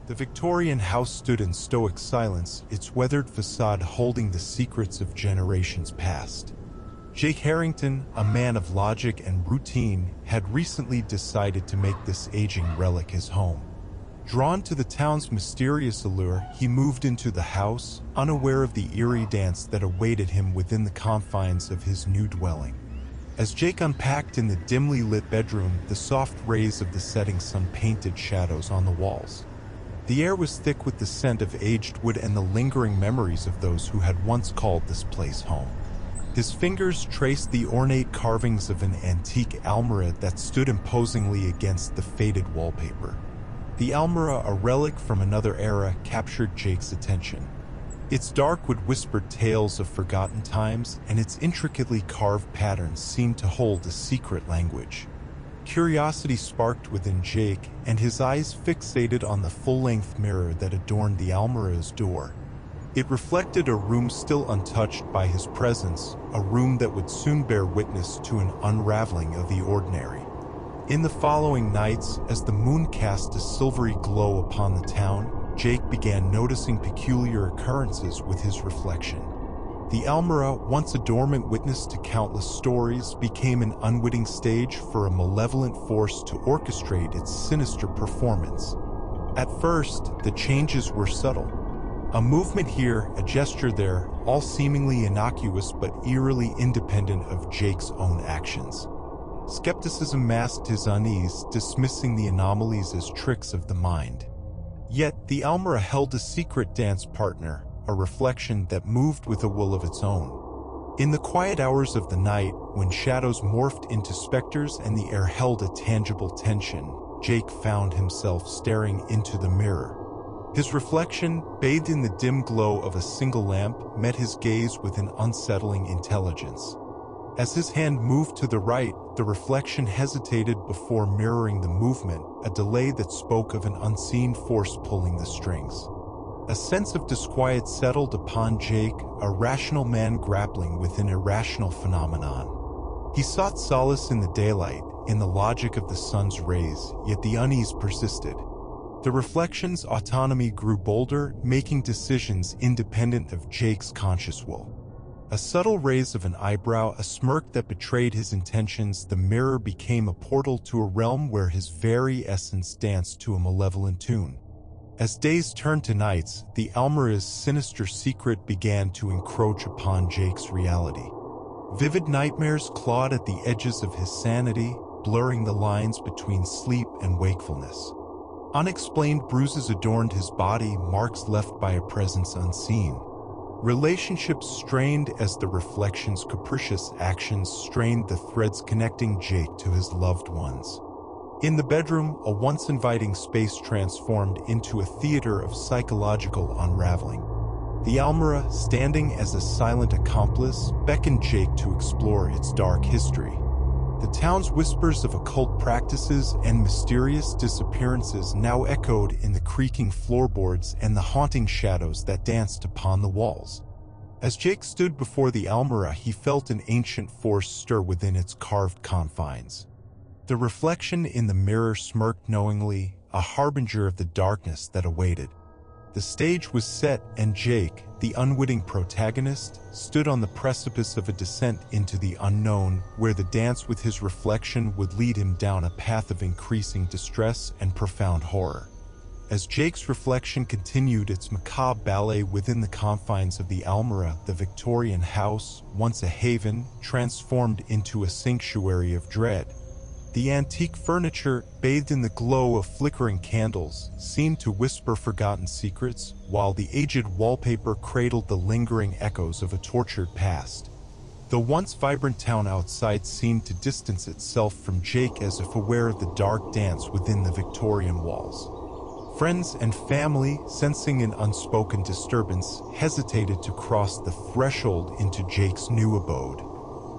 The Victorian house stood in stoic silence, its weathered facade holding the secrets of generations past. Jake Harrington, a man of logic and routine, had recently decided to make this aging relic his home. Drawn to the town's mysterious allure, he moved into the house, unaware of the eerie dance that awaited him within the confines of his new dwelling. As Jake unpacked in the dimly lit bedroom, the soft rays of the setting sun painted shadows on the walls. The air was thick with the scent of aged wood and the lingering memories of those who had once called this place home. His fingers traced the ornate carvings of an antique almirah that stood imposingly against the faded wallpaper. The almirah, a relic from another era, captured Jake's attention. Its dark wood whispered tales of forgotten times, and its intricately carved patterns seemed to hold a secret language. Curiosity sparked within Jake, and his eyes fixated on the full-length mirror that adorned the almirah's door. It reflected a room still untouched by his presence, a room that would soon bear witness to an unraveling of the ordinary. In the following nights, as the moon cast a silvery glow upon the town, Jake began noticing peculiar occurrences with his reflection. The almirah, once a dormant witness to countless stories, became an unwitting stage for a malevolent force to orchestrate its sinister performance. At first, the changes were subtle. A movement here, a gesture there, all seemingly innocuous but eerily independent of Jake's own actions. Skepticism masked his unease, dismissing the anomalies as tricks of the mind. Yet, the almirah held a secret dance partner, a reflection that moved with a will of its own. In the quiet hours of the night, when shadows morphed into specters and the air held a tangible tension, Jake found himself staring into the mirror. His reflection, bathed in the dim glow of a single lamp, met his gaze with an unsettling intelligence. As his hand moved to the right, the reflection hesitated before mirroring the movement, a delay that spoke of an unseen force pulling the strings. A sense of disquiet settled upon Jake, a rational man grappling with an irrational phenomenon. He sought solace in the daylight, in the logic of the sun's rays, yet the unease persisted. The reflection's autonomy grew bolder, making decisions independent of Jake's conscious will. A subtle raise of an eyebrow, a smirk that betrayed his intentions, the mirror became a portal to a realm where his very essence danced to a malevolent tune. As days turned to nights, the almirah's sinister secret began to encroach upon Jake's reality. Vivid nightmares clawed at the edges of his sanity, blurring the lines between sleep and wakefulness. Unexplained bruises adorned his body, marks left by a presence unseen. Relationships strained as the reflection's capricious actions strained the threads connecting Jake to his loved ones. In the bedroom, a once inviting space transformed into a theater of psychological unraveling. The almirah, standing as a silent accomplice, beckoned Jake to explore its dark history. The town's whispers of occult practices and mysterious disappearances now echoed in the creaking floorboards and the haunting shadows that danced upon the walls. As Jake stood before the almirah, he felt an ancient force stir within its carved confines. The reflection in the mirror smirked knowingly, a harbinger of the darkness that awaited. The stage was set, and Jake, the unwitting protagonist, stood on the precipice of a descent into the unknown, where the dance with his reflection would lead him down a path of increasing distress and profound horror. As Jake's reflection continued its macabre ballet within the confines of the almirah, the Victorian house, once a haven, transformed into a sanctuary of dread. The antique furniture, bathed in the glow of flickering candles, seemed to whisper forgotten secrets, while the aged wallpaper cradled the lingering echoes of a tortured past. The once vibrant town outside seemed to distance itself from Jake as if aware of the dark dance within the Victorian walls. Friends and family, sensing an unspoken disturbance, hesitated to cross the threshold into Jake's new abode.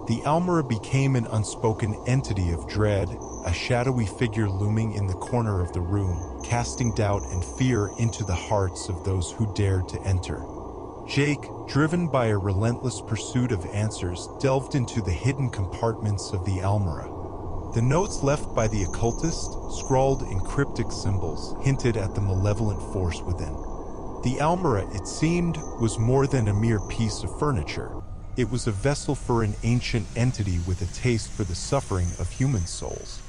The almirah became an unspoken entity of dread, a shadowy figure looming in the corner of the room, casting doubt and fear into the hearts of those who dared to enter. Jake, driven by a relentless pursuit of answers, delved into the hidden compartments of the almirah. The notes left by the occultist, scrawled in cryptic symbols, hinted at the malevolent force within. The almirah, it seemed, was more than a mere piece of furniture. It was a vessel for an ancient entity with a taste for the suffering of human souls.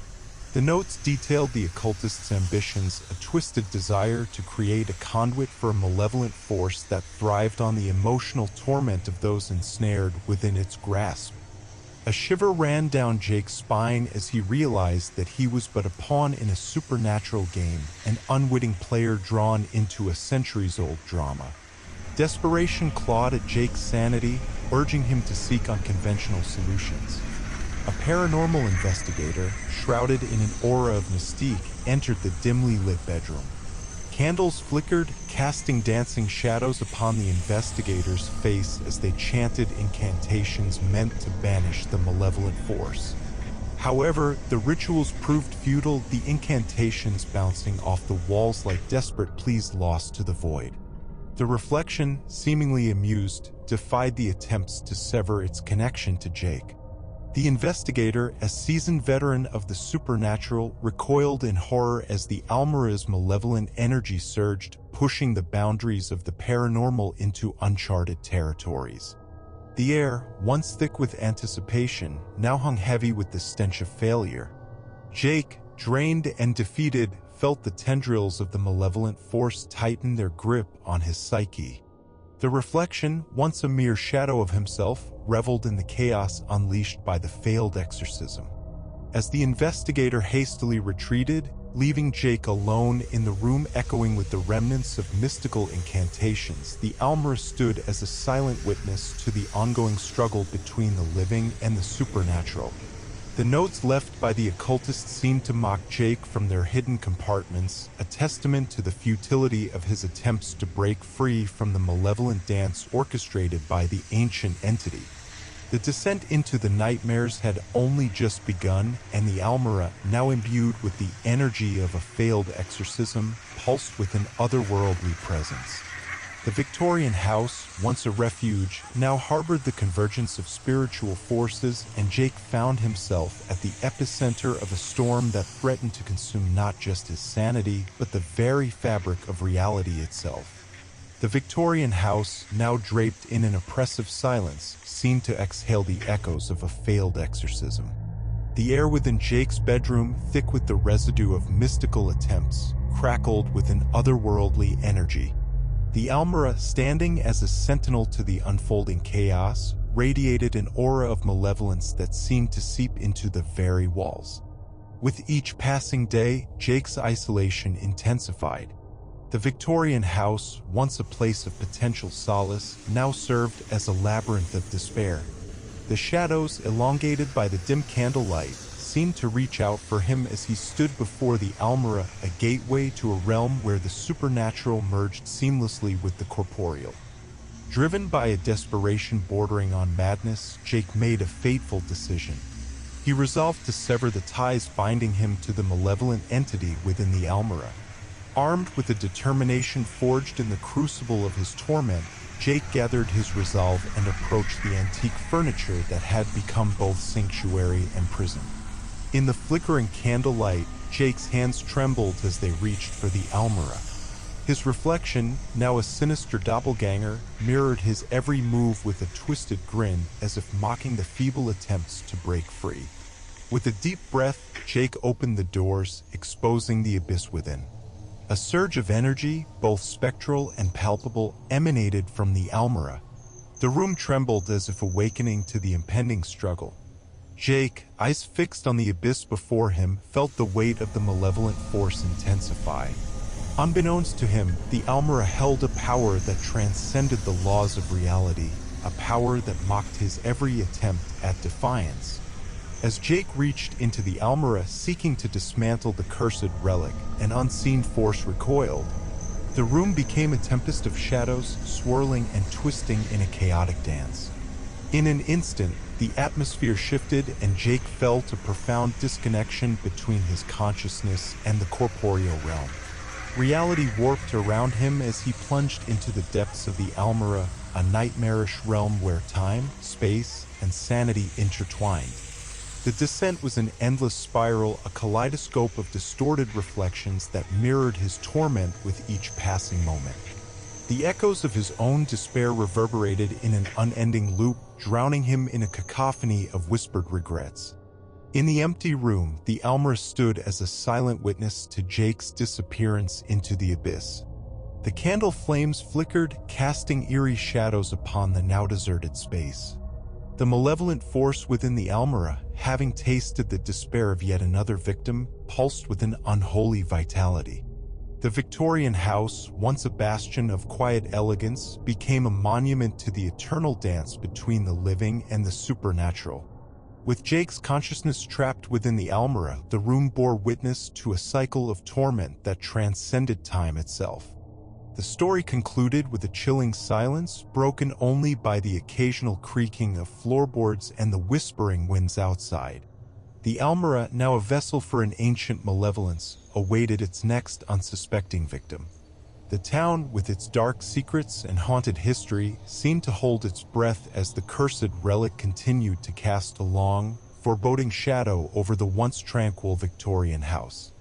The notes detailed the occultist's ambitions, a twisted desire to create a conduit for a malevolent force that thrived on the emotional torment of those ensnared within its grasp. A shiver ran down Jake's spine as he realized that he was but a pawn in a supernatural game, an unwitting player drawn into a centuries-old drama. Desperation clawed at Jake's sanity, urging him to seek unconventional solutions. A paranormal investigator, shrouded in an aura of mystique, entered the dimly lit bedroom. Candles flickered, casting dancing shadows upon the investigator's face as they chanted incantations meant to banish the malevolent force. However, the rituals proved futile, the incantations bouncing off the walls like desperate pleas lost to the void. The reflection, seemingly amused, defied the attempts to sever its connection to Jake. The investigator, a seasoned veteran of the supernatural, recoiled in horror as the almirah's malevolent energy surged, pushing the boundaries of the paranormal into uncharted territories. The air, once thick with anticipation, now hung heavy with the stench of failure. Jake, drained and defeated, felt the tendrils of the malevolent force tighten their grip on his psyche. The reflection, once a mere shadow of himself, reveled in the chaos unleashed by the failed exorcism. As the investigator hastily retreated, leaving Jake alone in the room echoing with the remnants of mystical incantations, the almirah stood as a silent witness to the ongoing struggle between the living and the supernatural. The notes left by the occultist seemed to mock Jake from their hidden compartments, a testament to the futility of his attempts to break free from the malevolent dance orchestrated by the ancient entity. The descent into the nightmares had only just begun, and the almirah, now imbued with the energy of a failed exorcism, pulsed with an otherworldly presence. The Victorian house, once a refuge, now harbored the convergence of spiritual forces, and Jake found himself at the epicenter of a storm that threatened to consume not just his sanity, but the very fabric of reality itself. The Victorian house, now draped in an oppressive silence, seemed to exhale the echoes of a failed exorcism. The air within Jake's bedroom, thick with the residue of mystical attempts, crackled with an otherworldly energy. The almirah, standing as a sentinel to the unfolding chaos, radiated an aura of malevolence that seemed to seep into the very walls. With each passing day, Jake's isolation intensified. The Victorian house, once a place of potential solace, now served as a labyrinth of despair. The shadows, elongated by the dim candlelight, seemed to reach out for him as he stood before the almirah, a gateway to a realm where the supernatural merged seamlessly with the corporeal. Driven by a desperation bordering on madness, Jake made a fateful decision. He resolved to sever the ties binding him to the malevolent entity within the almirah. Armed with a determination forged in the crucible of his torment, Jake gathered his resolve and approached the antique furniture that had become both sanctuary and prison. In the flickering candlelight, Jake's hands trembled as they reached for the almirah. His reflection, now a sinister doppelganger, mirrored his every move with a twisted grin, as if mocking the feeble attempts to break free. With a deep breath, Jake opened the doors, exposing the abyss within. A surge of energy, both spectral and palpable, emanated from the almirah. The room trembled as if awakening to the impending struggle. Jake, eyes fixed on the abyss before him, felt the weight of the malevolent force intensify. Unbeknownst to him, the almirah held a power that transcended the laws of reality, a power that mocked his every attempt at defiance. As Jake reached into the almirah seeking to dismantle the cursed relic, an unseen force recoiled. The room became a tempest of shadows, swirling and twisting in a chaotic dance. In an instant, the atmosphere shifted and Jake fell to profound disconnection between his consciousness and the corporeal realm. Reality warped around him as he plunged into the depths of the almirah, a nightmarish realm where time, space, and sanity intertwined. The descent was an endless spiral, a kaleidoscope of distorted reflections that mirrored his torment with each passing moment. The echoes of his own despair reverberated in an unending loop, drowning him in a cacophony of whispered regrets. In the empty room, the Almera stood as a silent witness to Jake's disappearance into the abyss. The candle flames flickered, casting eerie shadows upon the now deserted space. The malevolent force within the Almera, having tasted the despair of yet another victim, pulsed with an unholy vitality. The Victorian house, once a bastion of quiet elegance, became a monument to the eternal dance between the living and the supernatural. With Jake's consciousness trapped within the Almera, the room bore witness to a cycle of torment that transcended time itself. The story concluded with a chilling silence, broken only by the occasional creaking of floorboards and the whispering winds outside. The Almera, now a vessel for an ancient malevolence, awaited its next unsuspecting victim. The town, with its dark secrets and haunted history, seemed to hold its breath as the cursed relic continued to cast a long, foreboding shadow over the once tranquil Victorian house.